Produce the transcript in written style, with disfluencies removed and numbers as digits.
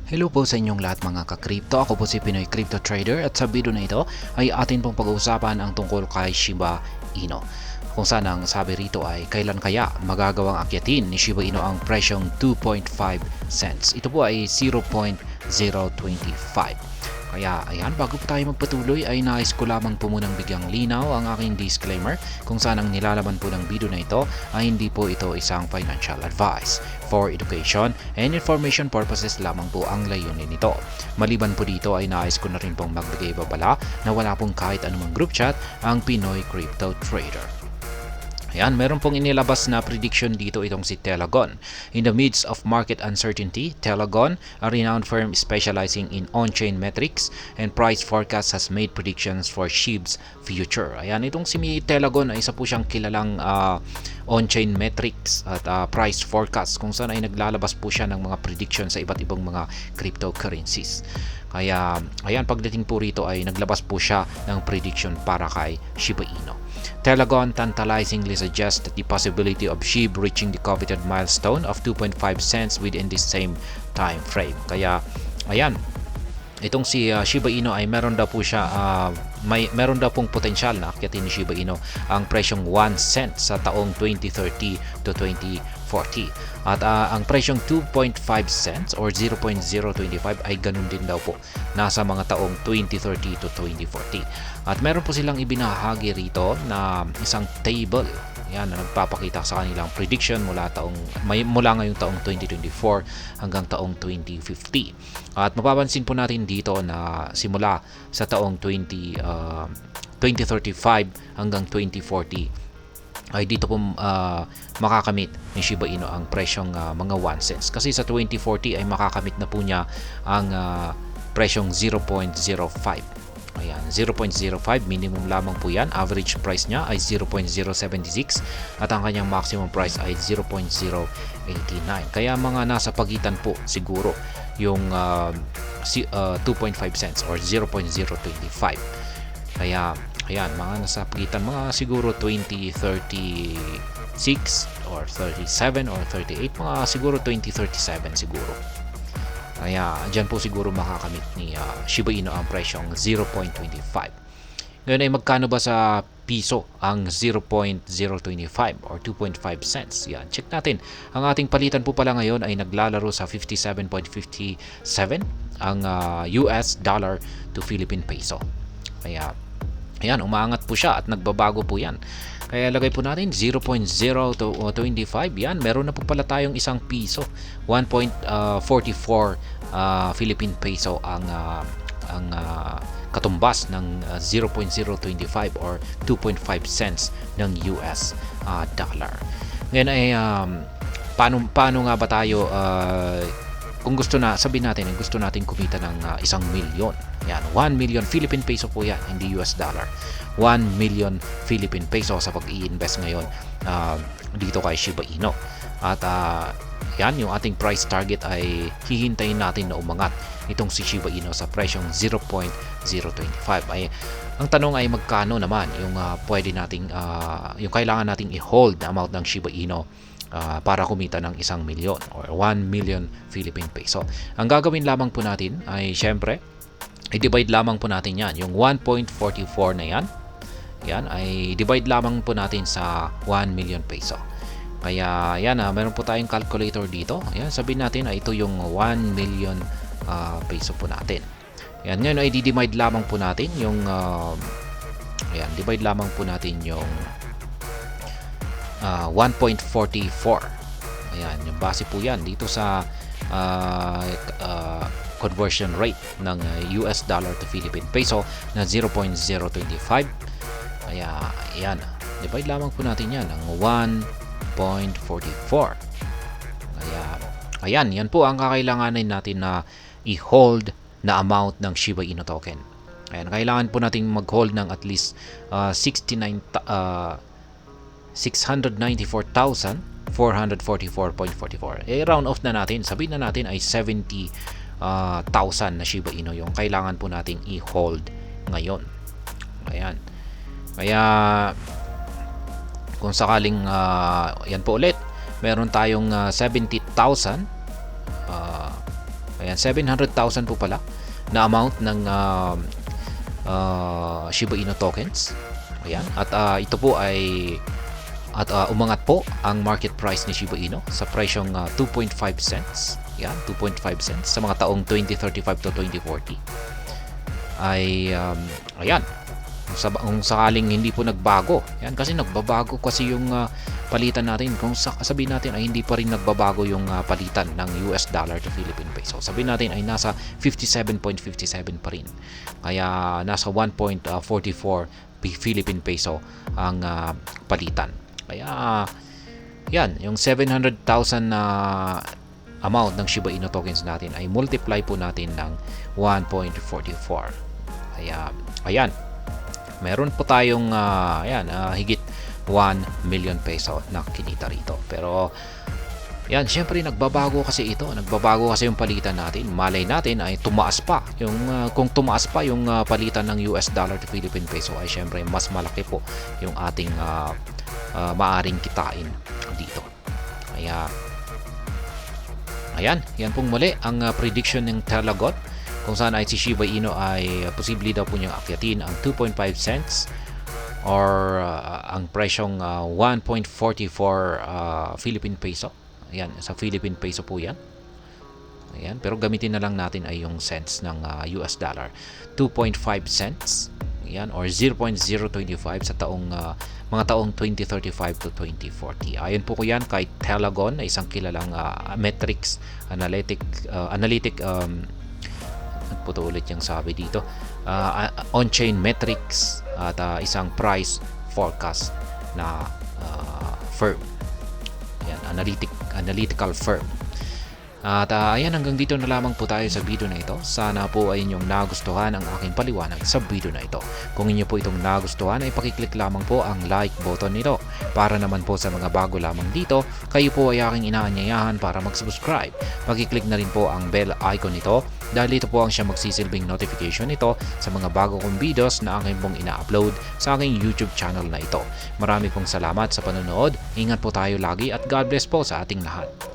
Hello po sa inyong lahat mga ka-crypto. Ako po si Pinoy Crypto Trader at sa video na ito ay atin pong pag-uusapan ang tungkol kay Shiba Inu. Kung saan ang sabi rito ay kailan kaya magagawang akyatin ni Shiba Inu ang presyong 2.5 cents. Ito po ay 0.025. Kaya ayan, bago po tayo magpatuloy ay nais ko lamang po munang bigyang linaw ang aking disclaimer kung saan ang nilalaman po ng video na ito ay hindi po ito isang financial advice. For education and information purposes lamang po ang layunin nito. Maliban po dito ay nais ko na rin pong magbigay babala na wala pong kahit anumang group chat ang Pinoy Crypto Trader. Ayan, meron pong inilabas na prediction dito itong si Telegon. In the midst of market uncertainty, Telegon, a renowned firm specializing in on-chain metrics and price forecasts, has made predictions for SHIB's future. Ayan, itong si Telegon ay isa po siyang kilalang on-chain metrics at price forecast kung saan ay naglalabas po siya ng mga prediction sa iba't ibang mga cryptocurrencies. Kaya, ayan, pagdating po rito ay naglabas po siya ng prediction para kay Shiba Inu. Telegon tantalizingly suggests that the possibility of SHIB reaching the coveted milestone of 2.5 cents within this same time frame. Kaya, ayan, itong si Shiba Inu ay meron daw po siya meron daw pong potensyal na akyatin ni Shiba Inu ang presyong 1 cent sa taong 2030 to 2040. At ang presyong 2.5 cents or 0.025 ay ganun din daw po nasa mga taong 2030 to 2040. At meron po silang ibinahagi rito na isang table yan na nagpapakita sa kanilang prediction mula ngayong taong 2024 hanggang taong 2050. At mapapansin po natin dito na simula sa taong 2035 hanggang 2040 ay dito po makakamit ni Shiba Inu ang presyong mga 1 cents. Kasi sa 2040 ay makakamit na po niya ang presyong 0.05. Ayan, 0.05 minimum lamang po yan. Average price niya ay 0.076 at ang kanyang maximum price ay 0.089. Kaya mga nasa pagitan po siguro yung 2.5 cents or 0.025. Kaya ayan, mga nasa pagitan mga siguro 2036 or 37 or 38, mga siguro 2037 siguro. Kaya dyan po siguro makakamit ni Shiba Inu ang presyong 0.25. Ngayon ay magkano ba sa piso ang 0.025 or 2.5 cents? Yan, check natin. Ang ating palitan po pala ngayon ay naglalaro sa 57.57 ang US dollar to Philippine peso. Kaya ayan, umaangat po siya at nagbabago po yan. Kaya lagay po natin 0.0 to 25. Yan, meron na po pala tayong isang piso. 1.44 Philippine peso ang katumbas ng 0.025 or 2.5 cents ng US dollar. Ngayon ay paano nga ba tayo kung sabihin natin gusto natin kumita ng 1 milyon. Yan, 1 million Philippine peso po yan, hindi US dollar. 1 million Philippine peso sa pag-i-invest ngayon dito kay Shiba Inu. At yan, yung ating price target ay hihintayin natin na umangat itong si Shiba Inu sa presyong 0.025. Ay, ang tanong ay magkano naman yung pwede nating yung kailangan nating i-hold na amount ng Shiba Inu para kumita ng 1 milyon or 1 million Philippine peso. Ang gagawin lamang po natin ay syempre i-divide lamang po natin yan. Yung 1.44 na yan, yan ay divide lamang po natin sa 1 million peso. Kaya yan, meron po tayong calculator dito. Ayan, sabihin natin ay ito yung 1 million peso po natin. Yan, ngayon ay di-divide lamang po natin yung ayan, divide lamang po natin yung 1.44. Ayan, yung base po yan dito sa conversion rate ng US dollar to Philippine peso na 0.025. Kaya ayan, divide lamang po natin yan ng 1.44. Kaya ayan, yan po ang kakailanganin natin na i-hold na amount ng Shiba Inu token. Ayan, kailangan po natin mag-hold ng at least 694,444.44. Round off na natin, sabihin na natin ay 70,000 na Shiba Inu yung kailangan po nating i-hold ngayon. Ayan. Kaya kung sakaling yan po ulit, meron tayong 70,000. Ayan, Ayan, 700,000 po pala na amount ng Shiba Inu tokens. Ayan, at ito po ay umangat po ang market price ni Shiba Inu sa presyong 2.5 cents. Yan, 2.5 cents sa mga taong 2035 to 2040. Ay ayan, kung sakaling hindi po nagbago. Yan, kasi nagbabago kasi yung palitan natin. Kung sabihin natin ay hindi pa rin nagbabago yung palitan ng US dollar to Philippine peso. Sabihin natin ay nasa 57.57 pa rin. Kaya nasa 1.44 Philippine peso ang palitan. Kaya yan, yung 700,000 na amount ng Shiba Inu tokens natin ay multiply po natin ng 1.44. Kaya ayan, meron po tayong higit 1 million peso na kinita rito. Pero yan, syempre nagbabago kasi ito, nagbabago kasi yung palitan natin. Malay natin ay tumaas pa. Kung tumaas pa yung palitan ng US dollar to Philippine peso ay syempre mas malaki po yung ating maaaring kitain dito. Kaya ayan, yan pong muli ang prediction ng Talagot, kung saan ay si Shiba Inu ay posible daw po niyang akyatin ang 2.5 cents or ang presyong 1.44 Philippine peso. Ayan, sa Philippine peso po yan. Ayan, pero gamitin na lang natin ay yung cents ng US dollar. 2.5 cents. Ayan, or 0.025 sa mga taong 2035 to 2040. Ayon po ko yan kay Talagon, na isang kilalang metrics analytic po ulit yung sabi dito, on-chain metrics at isang price forecast na firm. Ayan, analytical firm. At ayan, hanggang dito na lamang po tayo sa video na ito. Sana po ay inyong nagustuhan ang aking paliwanag sa video na ito. Kung inyo po itong nagustuhan ay pakiclick lamang po ang like button nito. Para naman po sa mga bago lamang dito, kayo po ay aking inaanyayahan para mag-subscribe. Pakiclick na rin po ang bell icon nito dahil ito po ang siya magsisilbing notification nito sa mga bago kong videos na aking pong ina-upload sa aking YouTube channel na ito. Marami pong salamat sa panonood. Ingat po tayo lagi at God bless po sa ating lahat.